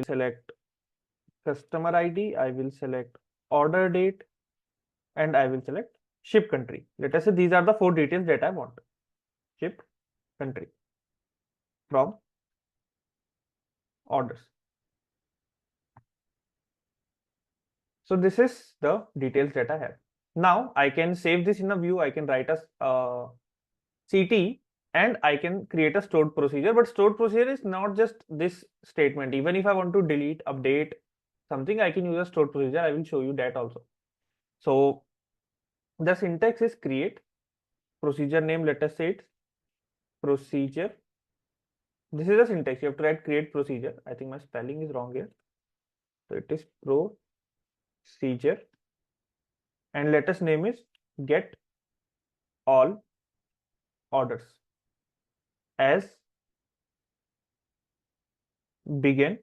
select customer ID, I will select order date, and I will select ship country. Let us say these are the 4 details that I want. Ship country from orders. So this is the details that I have. Now I can save this in a view. I can write a CT and I can create a stored procedure. But stored procedure is not just this statement. Even if I want to delete, update something, I can use a stored procedure. I will show you that also. So the syntax is create procedure name. Let us say it's procedure. This is the syntax. You have to write create procedure. I think my spelling is wrong here. So it is procedure, and let us name is get all orders as begin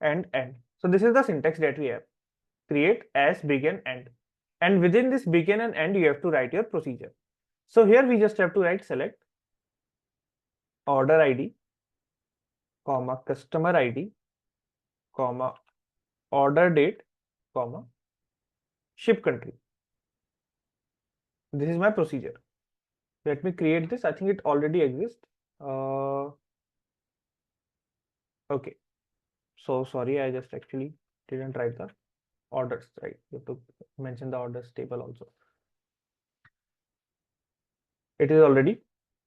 and end. So this is the syntax that we have. Create as begin end, and within this begin and end you have to write your procedure. So here we just have to write select order ID, comma customer ID, comma order date, comma ship country. This is my procedure. Let me create this. I think it already exists. Okay. So sorry, I just actually didn't write the orders, right? You have to mention the orders table also. It is already.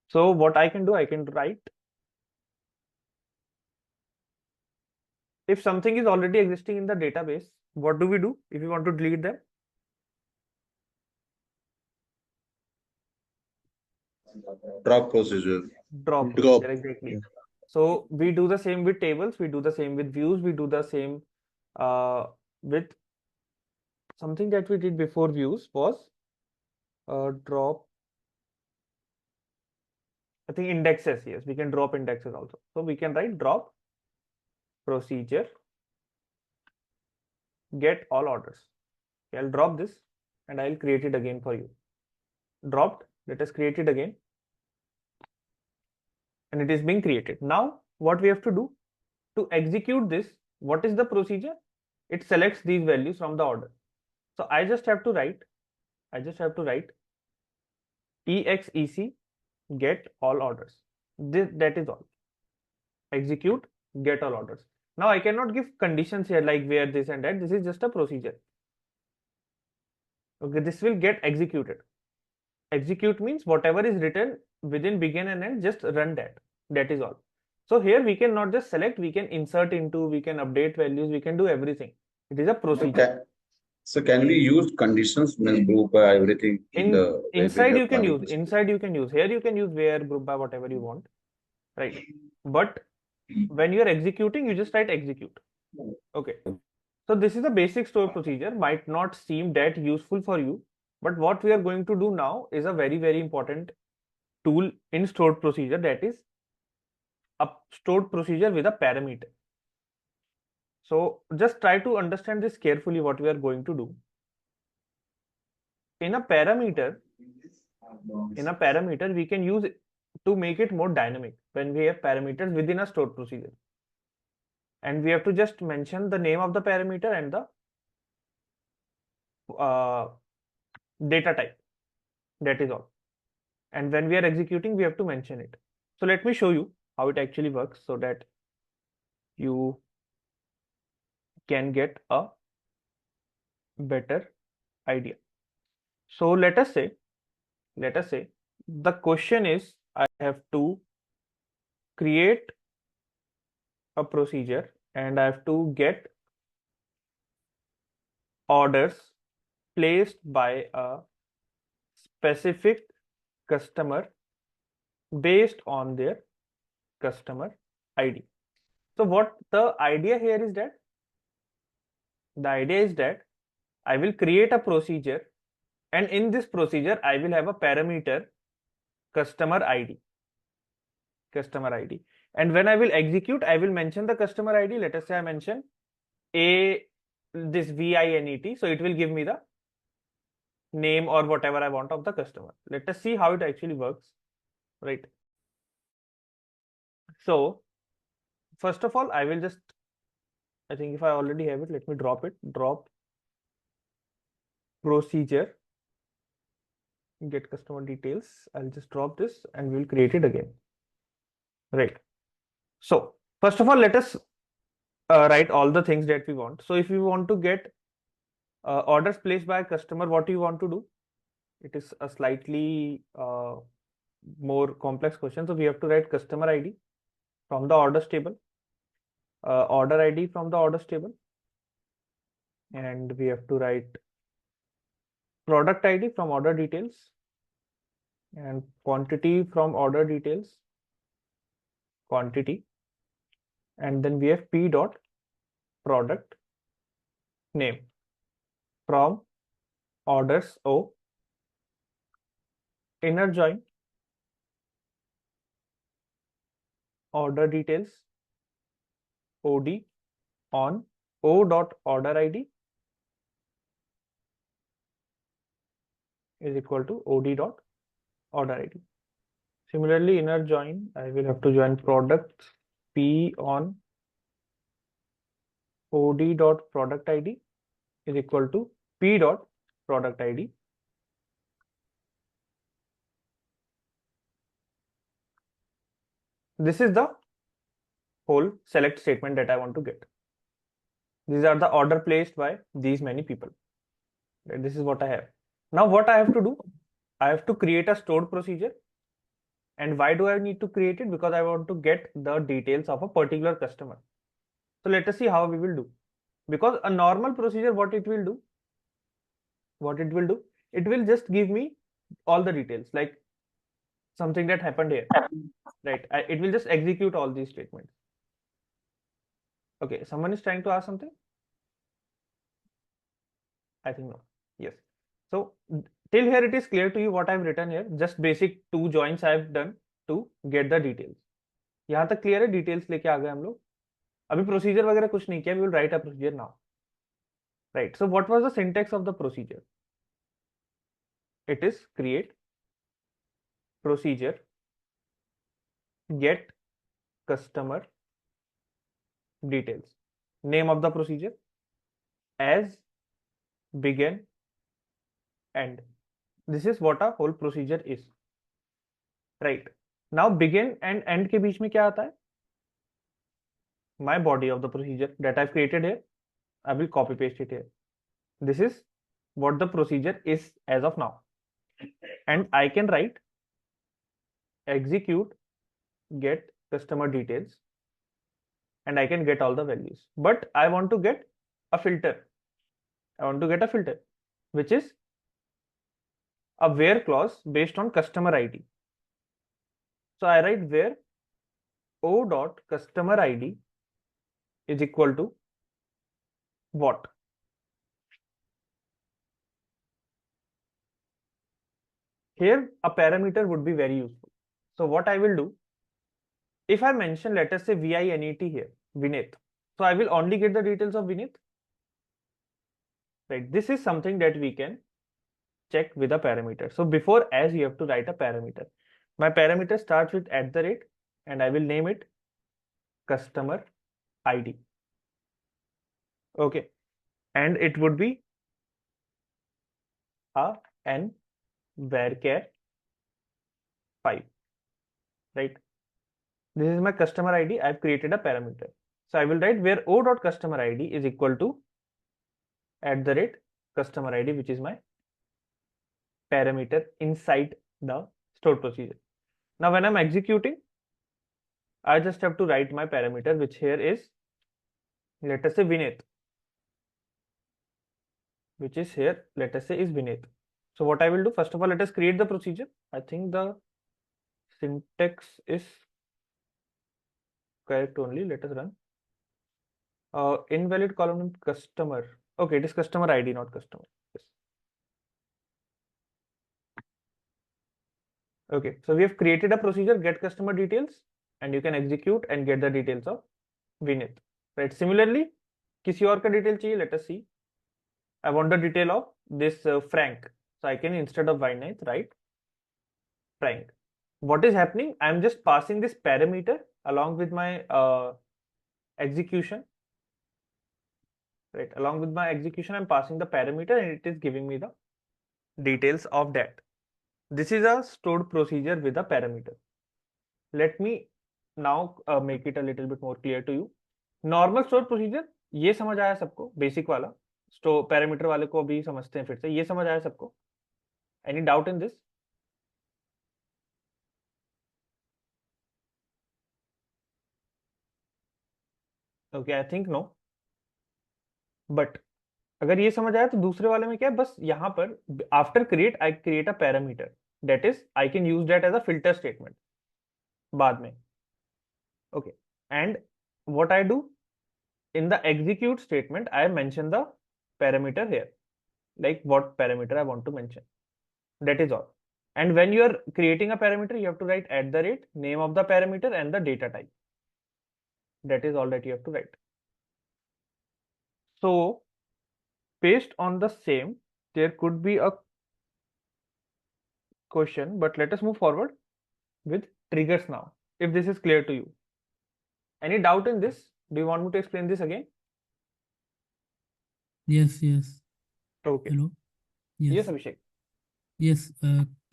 So what I can do, I can write. If something is already existing in the database, what do we do if we want to delete them? Drop procedure. Drop procedure, exactly. So we do the same with tables, we do the same with views, we do the same with something that we did before views was drop. I think indexes, yes, we can drop indexes also. So we can write drop procedure get all orders. Okay, I'll drop this and I'll create it again for you. Dropped, let us create it again. And it is being created. Now what we have to do to execute this, what is the procedure? It selects these values from the order. So I just have to write exec get all orders. That is all. Execute get all orders. Now I cannot give conditions here like where this and that. This is just a procedure. Okay, this will get executed. Execute means whatever is written within begin and end, just run that. That is all. So here we can not just select, we can insert into, we can update values, we can do everything. It is a procedure. So can we use conditions when group by everything in the inside you can use here you can use where, group by, whatever you want, right? But when you are executing, you just write execute. Okay, so this is a basic store procedure, might not seem that useful for you, but what we are going to do now is a very, very important tool in stored procedure, that is a stored procedure with a parameter. So just try to understand this carefully, what we are going to do. In a parameter, we can use it to make it more dynamic when we have parameters within a stored procedure. And we have to just mention the name of the parameter and the data type. That is all. And when we are executing, we have to mention it. So let me show you how it actually works so that you can get a better idea. So let us say the question is, I have to create a procedure and I have to get orders placed by a specific customer based on their customer ID. So what the idea here is that I will create a procedure, and in this procedure I will have a parameter customer ID, and when I will execute, I will mention the customer ID. Let us say I mention this VINET, so it will give me the name or whatever I want of the customer. Let us see how it actually works, right? So first of all, I will just, I think if I already have it, let me drop it. Drop procedure, get customer details. I'll just drop this and we'll create it again. Right. So first of all, let us write all the things that we want. So if we want to get orders placed by a customer, what do you want to do? It is a slightly more complex question. So we have to write customer ID from the orders table, order ID from the orders table, and we have to write product ID from order details, and quantity from order details, quantity, and then we have P dot product name from orders O, inner join order details OD on O dot order ID is equal to OD dot order ID. Similarly, inner join, I will have to join product P on OD dot product ID is equal to P dot product ID. This is the whole select statement that I want to get. These are the order placed by these many people. This is what I have. Now what I have to do, I have to create a stored procedure. And why do I need to create it? Because I want to get the details of a particular customer. So let us see how we will do. Because a normal procedure, what it will do, it will just give me all the details, like something that happened here, right? It will just execute all these statements. Okay, someone is trying to ask something? I think no. Yes. So till here it is clear to you what I've written here. Just basic two joins I've done to get the details. यहाँ तक clear है, details लेके आ गए हम लोग. अभी procedure वगैरह कुछ नहीं किया. We will write a procedure now. Right. So what was the syntax of the procedure? It is create procedure, get customer details. Name of the procedure as begin end. This is what a whole procedure is. Right. Now begin and end के बीच में क्या आता है? My body of the procedure that I've created here. I will copy paste it here. This is what the procedure is as of now. And I can write execute get customer details, and I can get all the values. But I want to get a filter. I want to get a filter, which is a where clause based on customer ID. So I write where O dot customer ID is equal to what? Here a parameter would be very useful. So what I will do, if I mention, let us say VINET here, Vineet. So I will only get the details of Vineet. Right. This is something that we can check with a parameter. So before as you have to write a parameter. My parameter starts with @ and I will name it customer ID. Okay. And it would be a n varchar 5. Right. This is my customer ID. I've created a parameter. So I will write where O dot customer ID is equal to @ customer ID, which is my parameter inside the stored procedure. Now when I'm executing, I just have to write my parameter, which here is, let us say Vineet, which is here, let us say is Vineet. So what I will do, first of all, let us create the procedure. I think the syntax is correct only. Let us run. Invalid column name customer. Okay, it is customer ID, not customer. Yes. Okay, so we have created a procedure, get customer details, and you can execute and get the details of Vineet. Right. Similarly, किसी और का detail चाहिए, let us see. I want the detail of this Frank. So I can, instead of Vineet, write Frank. What is happening? I'm just passing this parameter along with my execution, right? Along with my execution, I'm passing the parameter and it is giving me the details of that. This is a stored procedure with a parameter. Let me now make it a little bit more clear to you. Normal stored procedure, ये समझ आया सबको, basic वाला. Store parameter वाले को भी समझते हैं फिर से, ये समझ आया सबको? Any doubt in this? Okay, I think no. But अगर ये समझ आया तो दूसरे वाले में क्या है, बस यहाँ पर after create I create a parameter, that is I can use that as a filter statement बाद में. Okay, and what I do in the execute statement, I mention the parameter here, like what parameter I want to mention. That is all. And when you are creating a parameter, you have to write @ name of the parameter and the data type. That is all that you have to write. So based on the same, there could be a question, but let us move forward with triggers now, if this is clear to you. Any doubt in this? Do you want me to explain this again? Yes, yes. Okay. Hello. Yes, Yes. Abhishek. Yes.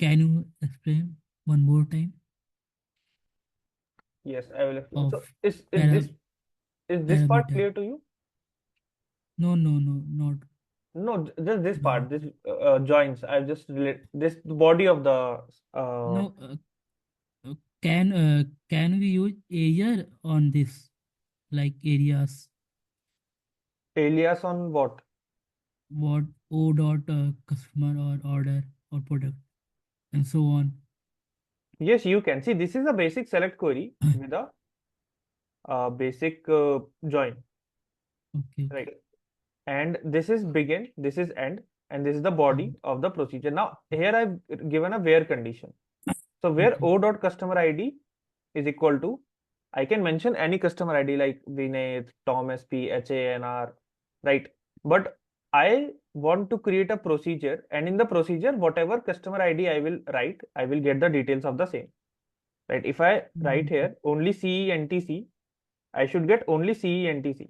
Can you explain one more time Yes, I will explain. So of is this part parameter? clear to you? No, not No, just this the part, this joins. I've just this body of the no. Can we use area on this, like areas? alias on what? What O dot customer or order or product and so on. Yes, you can see this is a basic select query with a basic join, Okay. right? And this is begin, this is end, and this is the body of the procedure. Now here I've given a where condition. So where Okay. O dot customer ID is equal to, I can mention any customer ID like Vinay, Tom SP, HANR, right? But I want to create a procedure, and in the procedure, whatever customer ID I will write, I will get the details of the same, right? If I write here only CENTC, I should get only CENTC,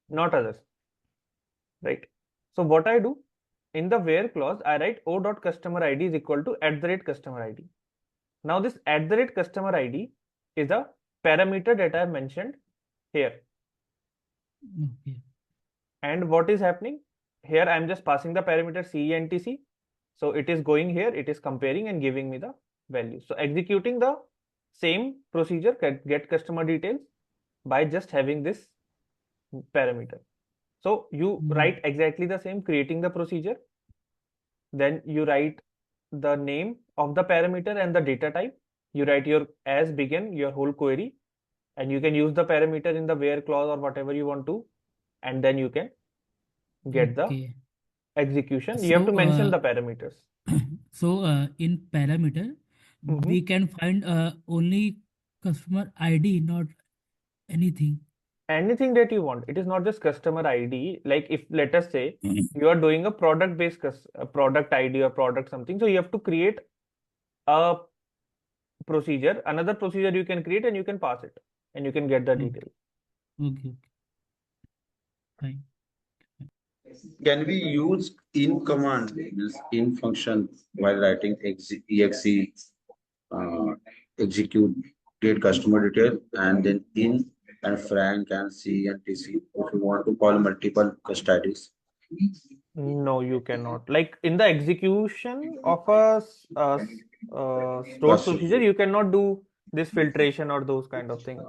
not others, right? So what I do in the where clause, I write O dot customer ID is equal to @ customer ID. Now this @ customer ID is a parameter that I mentioned here. Okay. And what is happening here? I'm just passing the parameter CENTC. So it is going here, it is comparing and giving me the value. So executing the same procedure, get customer details, by just having this parameter. So you write exactly the same, creating the procedure. Then you write the name of the parameter and the data type. You write your as begin, your whole query, and you can use the parameter in the where clause or whatever you want to, and then you can get the Okay. execution. You have to So mention the parameters. so in parameter Mhm. we can find only customer ID, not anything. Anything that you want. It is not just customer ID. Like if let us say you are doing a product based product ID or product something, so you have to create a procedure, another procedure you can create and you can pass it and you can get the Okay. detail. Okay. Fine. Can we use in command, means in function, while writing exe execute get customer detail, and then in and frank and C and TC if you want to call multiple custodies? No, you cannot. Like in the execution of a stored procedure, you cannot do this filtration or those kind of thing.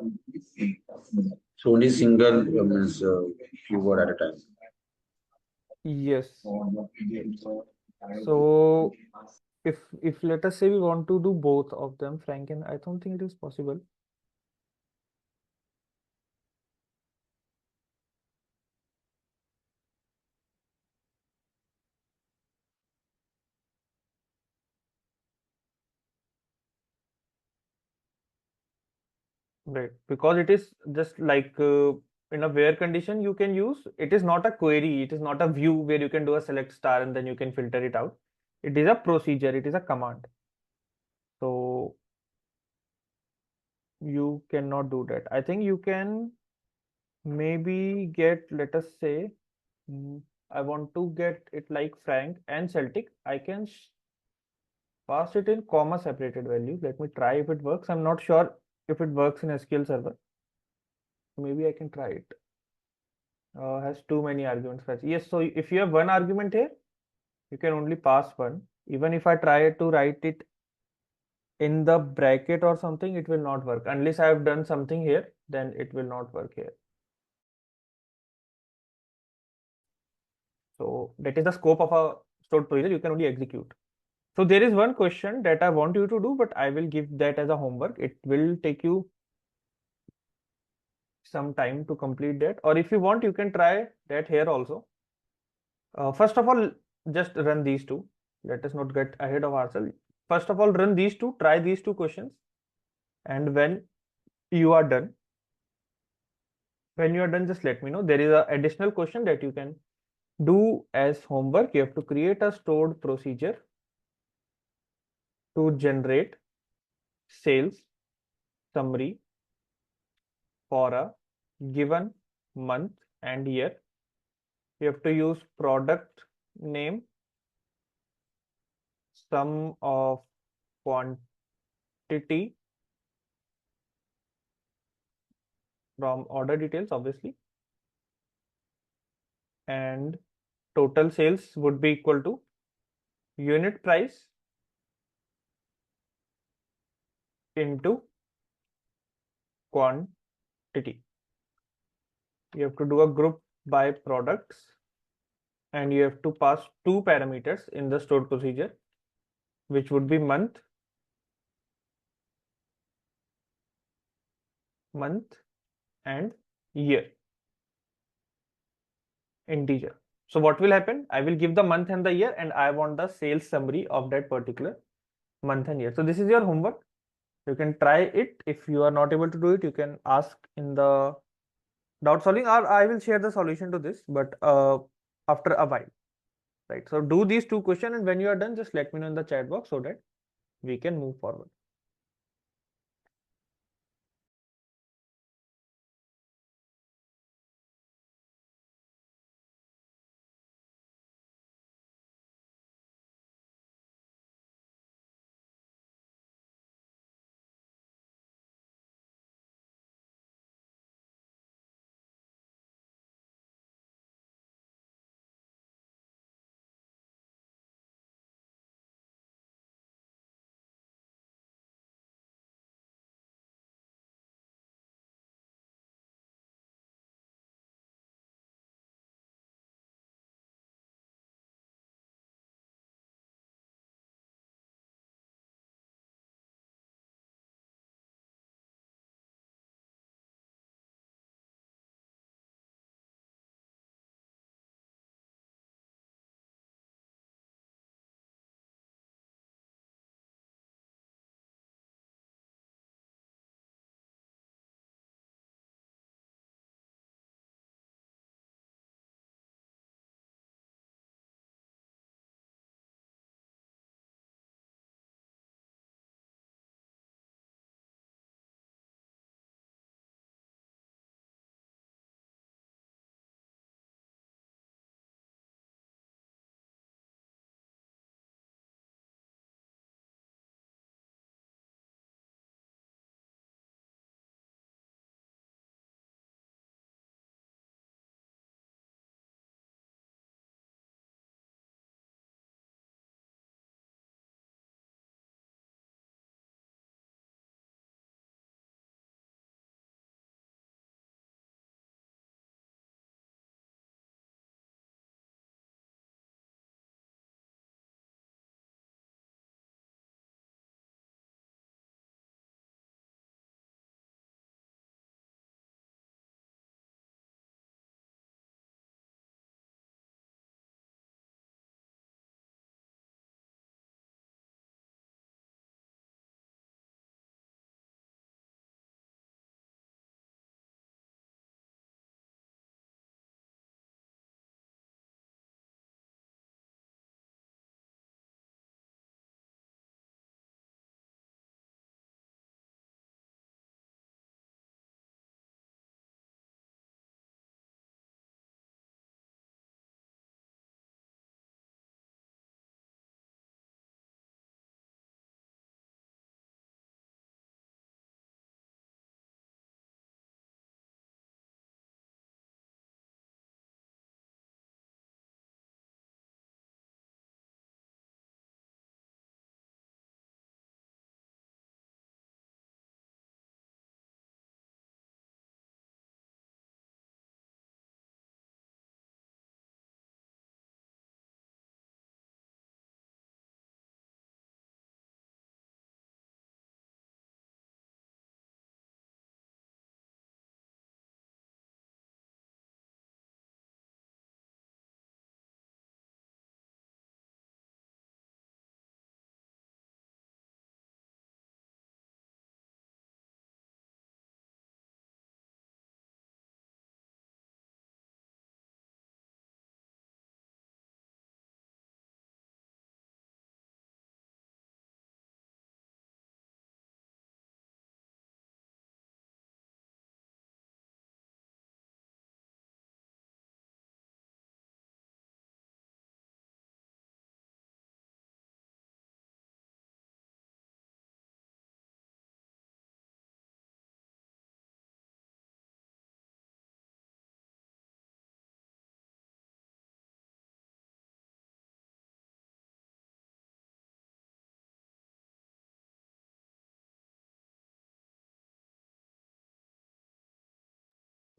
So only single means keyword at a time. Yes. So if let us say we want to do both of them, Franken, I don't think it is possible. Right, because it is just like in a where condition you can use, it is not a query, it is not a view where you can do a select star and then you can filter it out. It is a procedure, it is a command. So you cannot do that. I think you can maybe get, let us say, I want to get it like Frank and Celtic. I can pass it in comma separated value. Let me try if it works. I'm not sure if it works in SQL Server. Maybe I can try it. Has too many arguments. Yes, so if you have one argument here, you can only pass one. Even if I try to write it in the bracket or something, it will not work. Unless I have done something here, then it will not work here. So that is the scope of a stored procedure. You can only execute. So there is one question that I want you to do, but I will give that as a homework. It will take you some time to complete that. Or if you want, you can try that here also. First of all, just run these two. Let us not get ahead of ourselves. First of all, run these two, try these two questions. And when you are done, just let me know. There is an additional question that you can do as homework. You have to create a stored procedure to generate sales summary for a given month and year. You have to use product name, sum of quantity from order details, obviously, and total sales would be equal to unit price into quantity. You have to do a group by products, and you have to pass two parameters in the stored procedure, which would be month and year, integer. So what will happen? I will give the month and the year, and I want the sales summary of that particular month and year. So this is your homework. You can try it. If you are not able to do it, you can ask in the doubt solving, or I will share the solution to this, but after a while, right? So do these two questions, and when you are done, just let me know in the chat box so that we can move forward.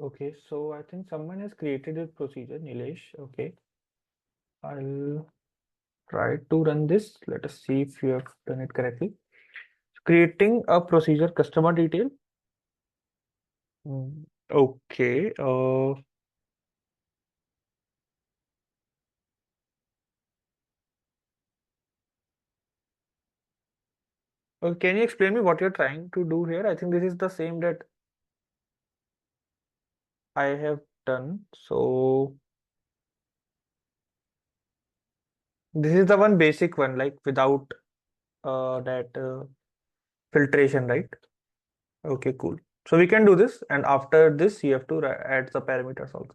Okay, so I think someone has created a procedure, Nilesh. Okay, I'll try to run this. Let us see if you have done it correctly. Creating a procedure customer detail. Okay, can you explain me what you're trying to do here? I think this is the same that I have done. So this is the one basic one, like without that filtration, right? Okay, cool. So we can do this, and after this, you have to add the parameters also.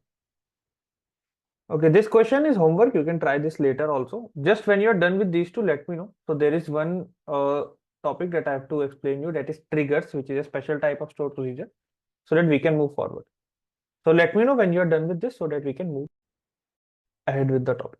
Okay, this question is homework. You can try this later also. Just when you're done with these two, let me know. So there is one topic that I have to explain you, that is triggers, which is a special type of stored procedure, so that we can move forward. So let me know when you're done with this so that we can move ahead with the topic.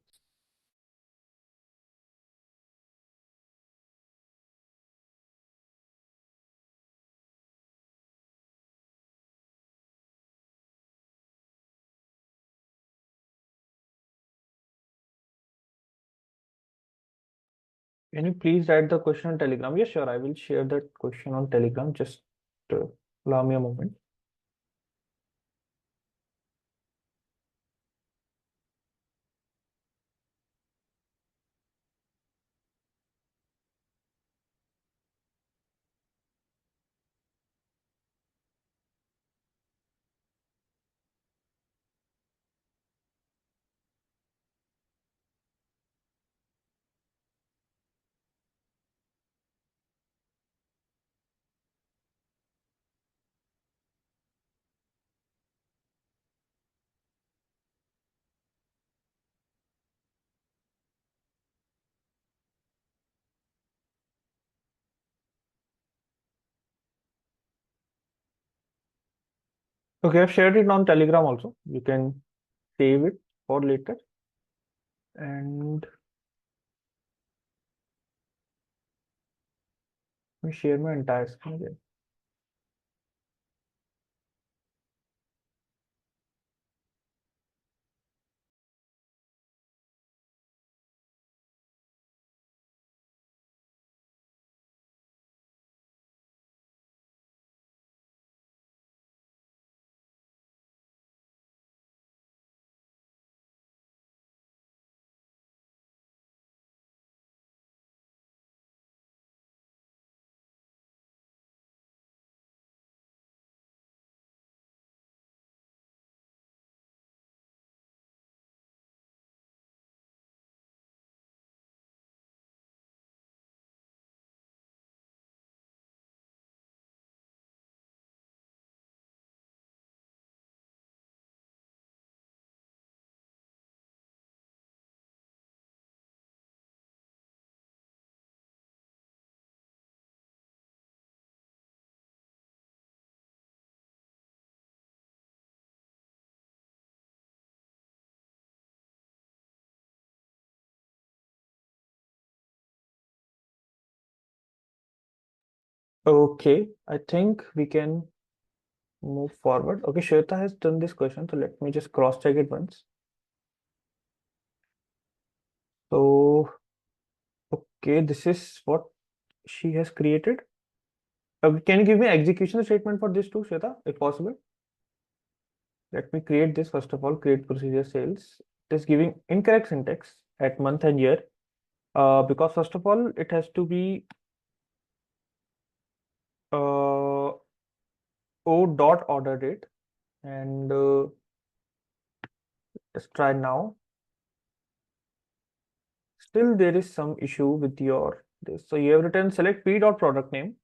Can you please write the question on Telegram? Yes, sure. I will share that question on Telegram. Just uh, allow me a moment. Okay, I've shared it on Telegram also. You can save it for later. And let me share my entire screen again. Okay, I think we can move forward. Okay, Shweta has done this question, so let me just cross check it once. So, okay, this is what she has created. Can you give me execution statement for this too, Shweta, if possible? Let me create this first of all, create procedure sales. It is giving incorrect syntax at month and year. Because first of all, it has to be O dot order date, and let's try now. Still, there is some issue with your this. So you have written select P dot product name.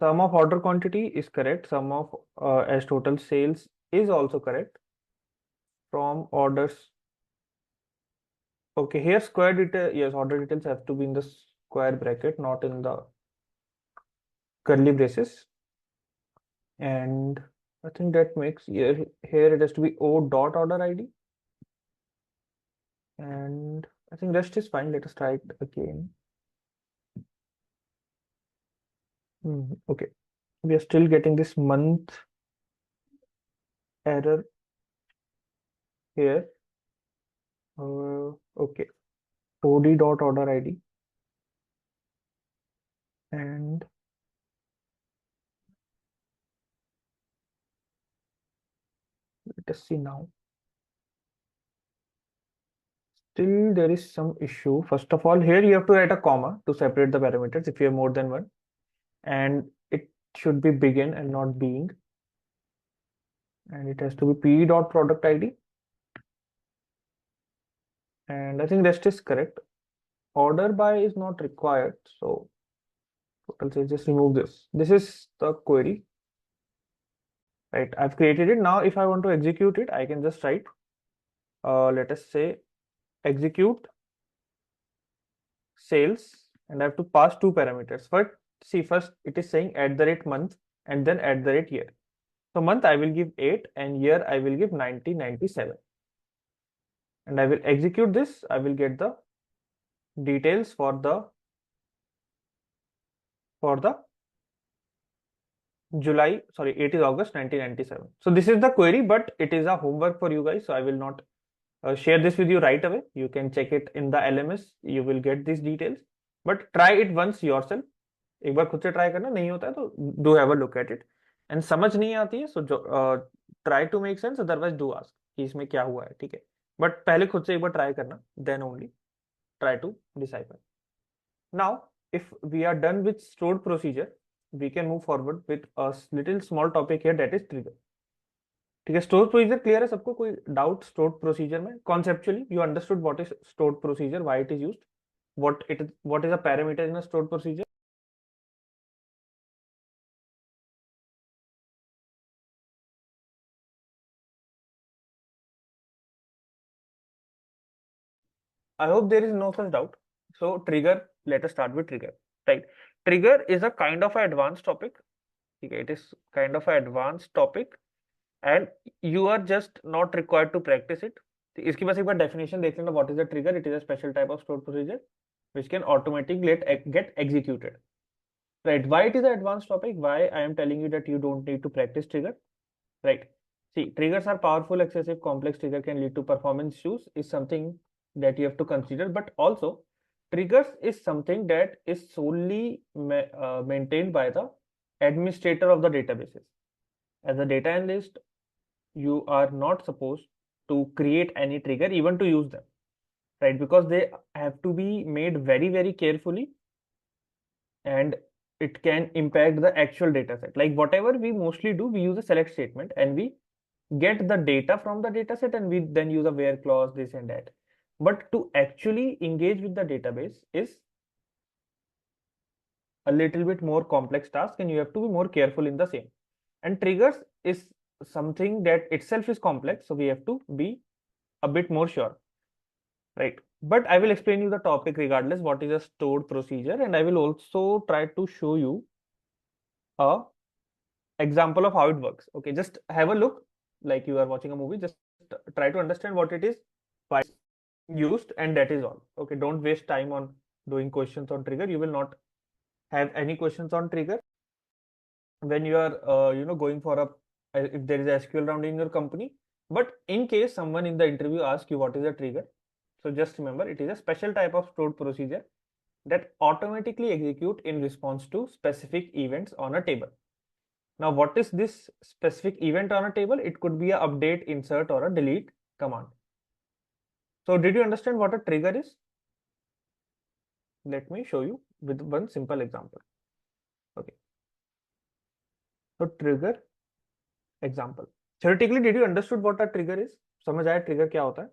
Sum of order quantity is correct. Sum of as total sales is also correct. From orders. Okay, here square detail. Yes, order details have to be in the square bracket, not in the curly braces. And I think that makes here it has to be O dot order ID. And I think rest is fine. Let us try it again. Okay, we are still getting this month error here. Okay, od.order id, and let us see now. Still there is some issue. First of all, here you have to write a comma to separate the parameters if you have more than one, and it should be begin and not being, and it has to be p.product id, and I think rest is correct. Order by is not required, so total say just remove this. This is the query, right? I've created it. Now if I want to execute it, I can just write let us say execute sales, and I have to pass two parameters. First it is saying @month and then @year. So month I will give 8 and year I will give 1997, and I will execute this. I will get the details for the July, sorry, 8 is August 1997. So this is the query, but it is a homework for you guys, so I will not share this with you right away. You can check it in the LMS, you will get these details, but try it once yourself. एक बार खुद से try करना, नहीं होता है तो do have a look at it, and समझ नहीं आती है so try to make sense, otherwise do ask कि इसमें क्या हुआ है, ठीक है, बट पहले खुद से एक बार ट्राई करना, then only try to decipher. Now if we are done with stored procedure, we can move forward with a little small topic here, that is trigger. ठीक है, stored procedure clear है सबको? कोई doubt stored procedure में? Conceptually you understood what is stored procedure, why it is used, what is a parameter in a stored procedure? I hope there is no such doubt. So trigger, let us start with trigger, right? Trigger is a kind of an advanced topic. Okay, it is kind of an advanced topic and you are just not required to practice it. इसकी बस एक बार definition देख लेना, what is a trigger? It is a special type of stored procedure which can automatically get executed. Right? Why it is an advanced topic? Why I am telling you that you don't need to practice trigger? Right? See, triggers are powerful, excessive, complex trigger can lead to performance issues is something that you have to consider, but also triggers is something that is solely maintained by the administrator of the databases. As a data analyst, you are not supposed to create any trigger, even to use them, right? Because they have to be made very, very carefully, and it can impact the actual data set. Like whatever we mostly do, we use a select statement and we get the data from the data set and we then use a where clause, this and that. But to actually engage with the database is a little bit more complex task and you have to be more careful in the same. And triggers is something that itself is complex, so we have to be a bit more sure, right? But I will explain you the topic regardless, what is a stored procedure, and I will also try to show you a example of how it works. Okay, just have a look like you are watching a movie, just try to understand what it is, why it's used, and that is all. Okay, don't waste time on doing questions on trigger. You will not have any questions on trigger when you are going for a if there is a SQL round in your company. But in case someone in the interview asks you what is a trigger, so just remember it is a special type of stored procedure that automatically execute in response to specific events on a table. Now what is this specific event on a table? It could be a update, insert, or a delete command. So did you understand what a trigger is? Let me show you with one simple example. Okay, so trigger example. Theoretically, did you understood what a trigger is? समझ आया trigger क्या होता है?